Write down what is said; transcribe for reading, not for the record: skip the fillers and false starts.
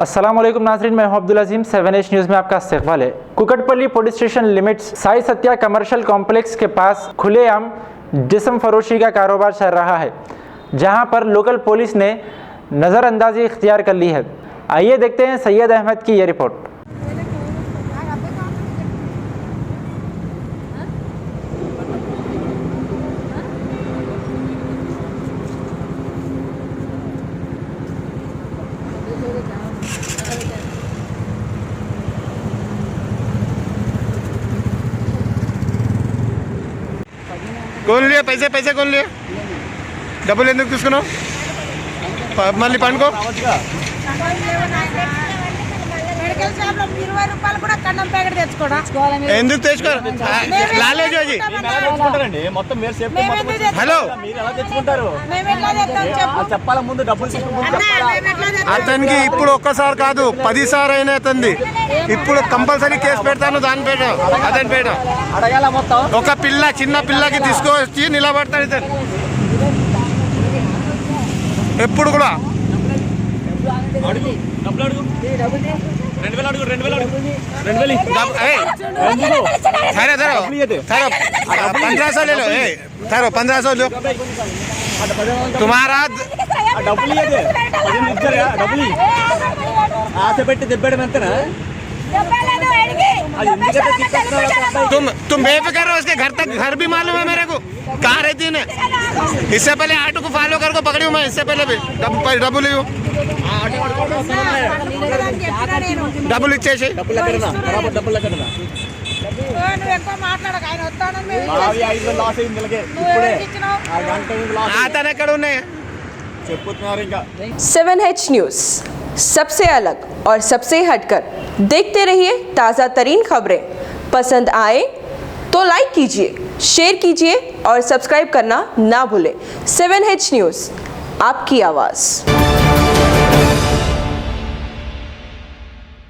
अस्सलाम वालेकुम नाज़रीन, मैं हूं अब्दुल अजीम। 7H न्यूज़ में आपका इस्तकबाल है। Kukatpally police station limits Sai Satya commercial complex के पास खुलेआम जिस्म फरोशी का कारोबार चल रहा है, जहां पर लोकल पुलिस ने नज़रअंदाजी इख्तियार कर ली है। आइए देखते हैं सैयद अहमद की ये रिपोर्ट। कौन लिया पैसे कौन लिया డబ్బులు ఎందుకు తీసుకున్నావు మళ్ళీ పండుకో ఎందుకు తెచ్చుకోరు లాలేజ్ అది హలో అతనికి ఇప్పుడు ఒక్కసారి కాదు 10 సార్లు అయినా అతనిది ఇప్పుడు కంపల్సరీ కేసు పెడతాను దాని పేట అతని పేట ఒక పిల్ల చిన్న పిల్లకి తీసుకొచ్చి నిలబడతాడు ఇతను ఎప్పుడు కూడా సరే సరే 1500 ले लो 1500 लो तुम्हारा ఆశ పెట్టి దెబ్బడం ఎంతనా तुम बेफिक्र हो उसके घर भी मालूम है मेरे को कहाँ रहती है इससे पहले ऑटो को फॉलो कर को पकड़ी हूँ मैं इससे पहले भी डबल डबल इच्छे आता ఎక్కడ ఉన్నాయి 7H न्यूज़ सबसे अलग और सबसे हटकर देखते रहिए ताज़ा तरीन खबरें। पसंद आए तो लाइक कीजिए, शेयर कीजिए और सब्सक्राइब करना ना भूलें। 7H न्यूज़, आपकी आवाज़।